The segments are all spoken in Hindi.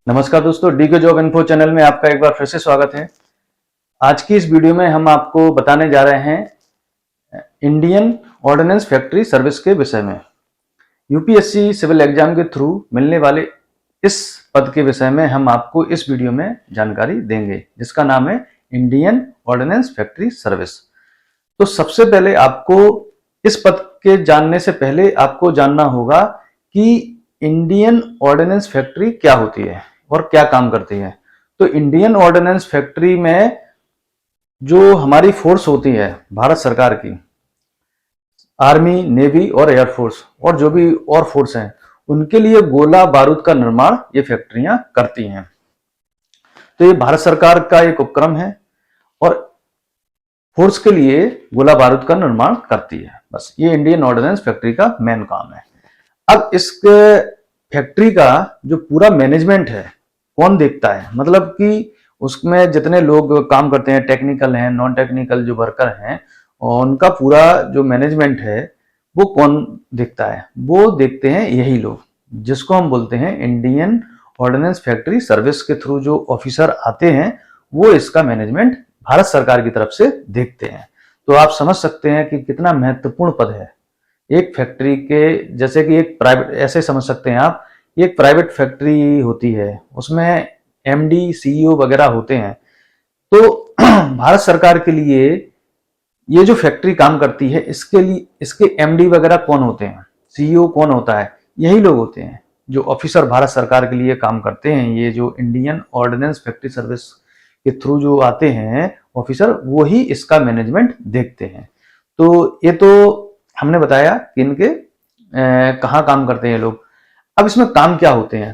नमस्कार दोस्तों, डी के जॉब इन्फो चैनल में आपका एक बार फिर से स्वागत है। आज की इस वीडियो में हम आपको बताने जा रहे हैं इंडियन ऑर्डिनेंस फैक्ट्री सर्विस के विषय में। यूपीएससी सिविल एग्जाम के थ्रू मिलने वाले इस पद के विषय में हम आपको इस वीडियो में जानकारी देंगे, जिसका नाम है इंडियन ऑर्डिनेंस फैक्ट्री सर्विस। तो सबसे पहले आपको इस पद के जानने से पहले आपको जानना होगा कि इंडियन ऑर्डिनेंस फैक्ट्री क्या होती है और क्या काम करती है। तो इंडियन ऑर्डिनेंस फैक्ट्री में जो हमारी फोर्स होती है भारत सरकार की, आर्मी, नेवी और एयरफोर्स और जो भी और फोर्स हैं, उनके लिए गोला बारूद का निर्माण ये फैक्ट्रियां करती हैं। तो ये भारत सरकार का एक उपक्रम है और फोर्स के लिए गोला बारूद का निर्माण करती है। बस ये इंडियन ऑर्डिनेंस फैक्ट्री का मेन काम है। अब इस फैक्ट्री का जो पूरा मैनेजमेंट है कौन देखता है, मतलब कि उसमें जितने लोग काम करते हैं, टेक्निकल हैं, नॉन टेक्निकल जो वर्कर हैं, और उनका पूरा जो मैनेजमेंट है वो कौन देखता है? वो देखते हैं यही लोग, जिसको हम बोलते हैं इंडियन ऑर्डिनेंस फैक्ट्री सर्विस के थ्रू जो ऑफिसर आते हैं वो इसका मैनेजमेंट भारत सरकार की तरफ से देखते हैं। तो आप समझ सकते हैं कि कितना महत्वपूर्ण पद है एक फैक्ट्री के। जैसे कि एक प्राइवेट, ऐसे समझ सकते हैं आप, एक प्राइवेट फैक्ट्री होती है, उसमें एमडी, सीईओ वगैरह होते हैं। तो भारत सरकार के लिए ये जो फैक्ट्री काम करती है, इसके लिए इसके एमडी वगैरह कौन होते हैं, सीईओ कौन होता है? यही लोग होते हैं जो ऑफिसर भारत सरकार के लिए काम करते हैं। ये जो इंडियन ऑर्डिनेंस फैक्ट्री सर्विस के थ्रू जो आते हैं ऑफिसर, वो ही इसका मैनेजमेंट देखते हैं। तो ये तो हमने बताया कि इनके कहाँ काम करते हैं लोग। अब इसमें काम क्या होते हैं?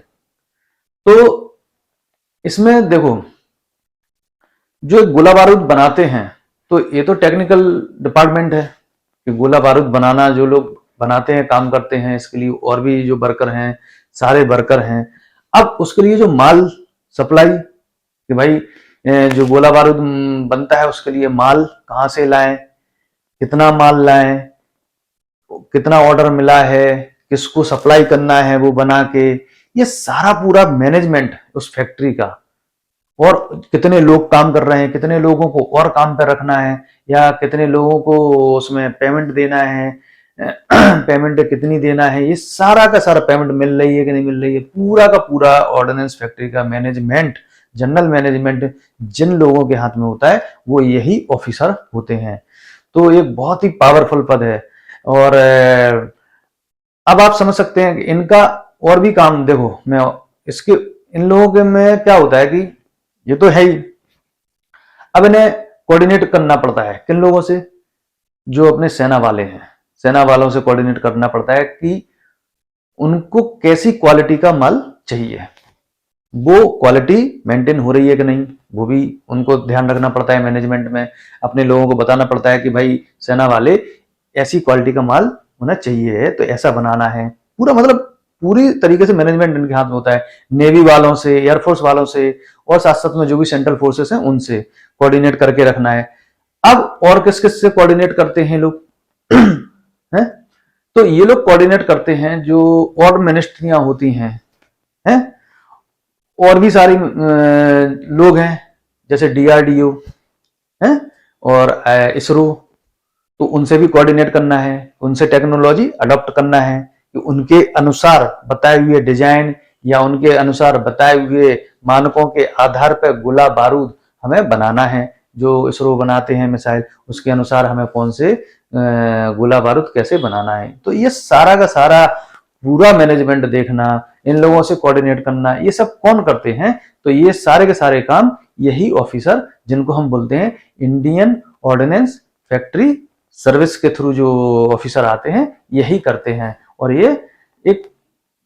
तो इसमें देखो, जो गोला बारूद बनाते हैं, तो ये तो टेक्निकल डिपार्टमेंट है कि गोला बारूद बनाना, जो लोग बनाते हैं, काम करते हैं, इसके लिए और भी जो वर्कर हैं, सारे वर्कर हैं। अब उसके लिए जो माल सप्लाई, कि भाई जो गोला बारूद बनता है उसके लिए माल कहाँ से लाएं, कितना माल लाएं, कितना ऑर्डर मिला है, किसको सप्लाई करना है वो बना के, ये सारा पूरा मैनेजमेंट उस फैक्ट्री का, और कितने लोग काम कर रहे हैं, कितने लोगों को और काम पर रखना है, या कितने लोगों को उसमें पेमेंट देना है, पेमेंट कितनी देना है, ये सारा का सारा पेमेंट मिल रही है कि नहीं मिल रही है, पूरा का पूरा ऑर्डिनेंस फैक्ट्री का मैनेजमेंट, जनरल मैनेजमेंट जिन लोगों के हाथ में होता है वो यही ऑफिसर होते हैं। तो ये बहुत ही पावरफुल पद है। और अब आप समझ सकते हैं कि इनका और भी काम देखो, मैं इसके इन लोगों के में क्या होता है कि ये तो है ही, अब इन्हें कोऑर्डिनेट करना पड़ता है किन लोगों से? जो अपने सेना वाले हैं, सेना वालों से कोऑर्डिनेट करना पड़ता है कि उनको कैसी क्वालिटी का माल चाहिए, वो क्वालिटी मेंटेन हो रही है कि नहीं, वो भी उनको ध्यान रखना पड़ता है। मैनेजमेंट में अपने लोगों को बताना पड़ता है कि भाई सेना वाले ऐसी क्वालिटी का माल होना चाहिए, तो ऐसा बनाना है। पूरा मतलब पूरी तरीके से मैनेजमेंट इनके हाथ में होता है। नेवी वालों से, एयरफोर्स वालों से, और साथ साथ में जो भी सेंट्रल फोर्सेस हैं उनसे कोऑर्डिनेट करके रखना है। अब और किस किस से कोऑर्डिनेट करते हैं लोग? हैं? तो ये लोग कोऑर्डिनेट करते हैं जो और मिनिस्ट्रियां होती हैं, और भी सारी लोग हैं, जैसे डीआरडीओ है और इसरो, तो उनसे भी कोऑर्डिनेट करना है, उनसे टेक्नोलॉजी अडॉप्ट करना है कि उनके अनुसार बताए हुए डिजाइन या उनके अनुसार बताए हुए मानकों के आधार पर गोला बारूद हमें बनाना है। जो इसरो बनाते हैं मिसाइल, उसके अनुसार हमें कौन से गोला बारूद कैसे बनाना है। तो ये सारा का सारा पूरा मैनेजमेंट देखना, इन लोगों से कोऑर्डिनेट करना, ये सब कौन करते हैं? तो ये सारे के सारे काम यही ऑफिसर, जिनको हम बोलते हैं इंडियन ऑर्डिनेंस फैक्ट्री सर्विस के थ्रू जो ऑफिसर आते हैं, यही करते हैं। और ये एक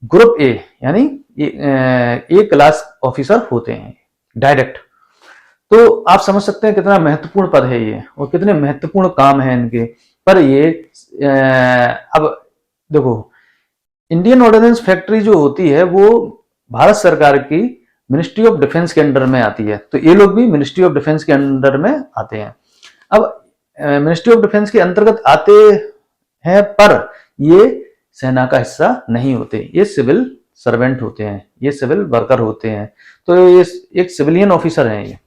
ग्रुप ए यानी ए क्लास ऑफिसर होते हैं डायरेक्ट। तो आप समझ सकते हैं कितना महत्वपूर्ण पद है ये और कितने महत्वपूर्ण काम है इनके। पर ये अब देखो, इंडियन ऑर्डिनेंस फैक्ट्री जो होती है वो भारत सरकार की मिनिस्ट्री ऑफ डिफेंस के अंडर में आती है। तो ये लोग भी मिनिस्ट्री ऑफ डिफेंस के अंडर में आते हैं। अब मिनिस्ट्री ऑफ डिफेंस के अंतर्गत आते हैं, पर ये सेना का हिस्सा नहीं होते, ये सिविल सर्वेंट होते हैं, ये सिविल वर्कर होते हैं। तो ये एक सिविलियन ऑफिसर हैं ये,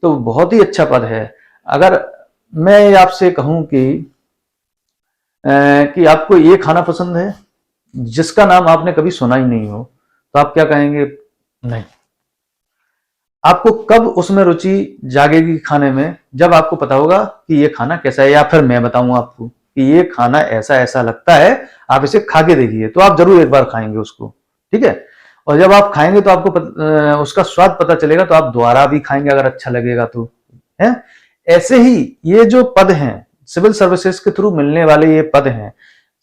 तो बहुत ही अच्छा पद है। अगर मैं आपसे कहूं कि आपको ये खाना पसंद है जिसका नाम आपने कभी सुना ही नहीं हो, तो आप क्या कहेंगे? नहीं। आपको कब उसमें रुचि जागेगी खाने में? जब आपको पता होगा कि ये खाना कैसा है, या फिर मैं बताऊं आपको कि ये खाना ऐसा ऐसा लगता है, आप इसे खा के देखिए, तो आप जरूर एक बार खाएंगे उसको, ठीक है। और जब आप खाएंगे तो आपको उसका स्वाद पता चलेगा, तो आप दोबारा भी खाएंगे अगर अच्छा लगेगा तो, है। ऐसे ही ये जो पद हैं, सिविल सर्विसेज के थ्रू मिलने वाले ये पद हैं,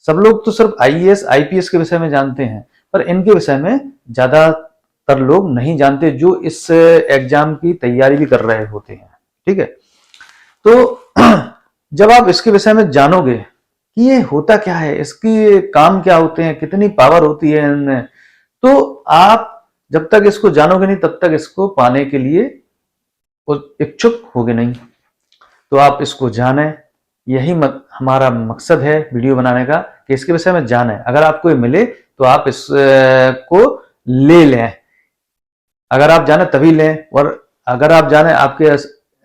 सब लोग तो सिर्फ आईएएस आईपीएस के विषय में जानते हैं, पर इनके विषय में ज्यादातर लोग नहीं जानते जो इस एग्जाम की तैयारी भी कर रहे होते हैं, ठीक है। तो जब आप इसके विषय में जानोगे कि ये होता क्या है, इसकी काम क्या होते हैं, कितनी पावर होती है इनमें, तो आप जब तक इसको जानोगे नहीं तब तक इसको पाने के लिए इच्छुक होगे नहीं। तो आप इसको जानें, यही हमारा मकसद है वीडियो बनाने का, कि इसके विषय में जानें। अगर आपको ये मिले तो आप इसको ले लें, अगर आप जाने तभी लें, और अगर आप जाने आपके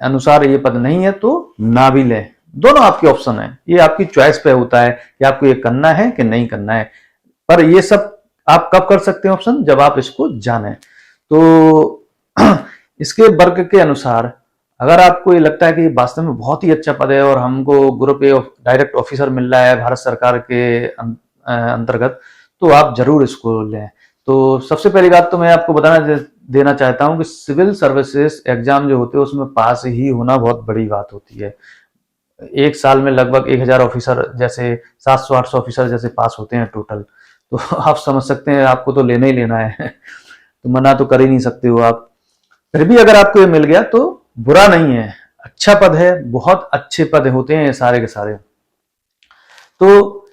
अनुसार ये पद नहीं है तो ना भी लें। दोनों आपके ऑप्शन है, ये आपकी चॉइस पे होता है कि आपको ये करना है कि नहीं करना है। पर ये सब आप कब कर सकते हैं ऑप्शन? जब आप इसको जाने। तो इसके वर्ग के अनुसार अगर आपको ये लगता है कि वास्तव में बहुत ही अच्छा पद है और हमको ग्रुप ए डायरेक्ट ऑफिसर मिल रहा है भारत सरकार के अंतर्गत, तो आप जरूर इसको लें। तो सबसे पहली बात तो मैं आपको बताना देना चाहता हूं कि सिविल सर्विसेज एग्जाम जो होते हैं उसमें पास ही होना बहुत बड़ी बात होती है। एक साल में लगभग 1000 ऑफिसर जैसे 700-800 ऑफिसर जैसे पास होते हैं टोटल। तो आप समझ सकते हैं आपको तो लेना ही लेना है, तो मना तो कर ही नहीं सकते हो आप। फिर भी अगर आपको ये मिल गया तो बुरा नहीं है, अच्छा पद है, बहुत अच्छे पद होते हैं ये सारे के सारे। तो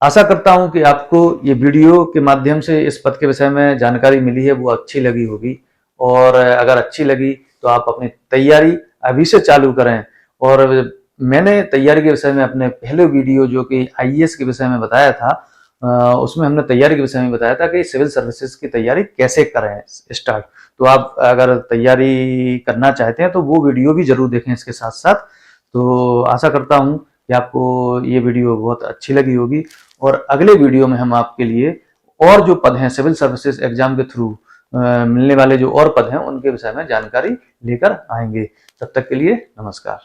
आशा करता हूं कि आपको ये वीडियो के माध्यम से इस पद के विषय में जानकारी मिली है, वो अच्छी लगी होगी। और अगर अच्छी लगी तो आप अपनी तैयारी अभी से चालू करें। और मैंने तैयारी के विषय में अपने पहले वीडियो जो कि आईएएस के विषय में बताया था, उसमें हमने तैयारी के विषय में बताया था कि सिविल सर्विसेज की तैयारी कैसे करें स्टार्ट। तो आप अगर तैयारी करना चाहते हैं तो वो वीडियो भी जरूर देखें इसके साथ साथ। तो आशा करता हूं कि आपको ये वीडियो बहुत अच्छी लगी होगी, और अगले वीडियो में हम आपके लिए और जो पद हैं सिविल सर्विसेज एग्जाम के थ्रू मिलने वाले जो और पद हैं उनके विषय में जानकारी लेकर आएंगे। तब तक के लिए नमस्कार।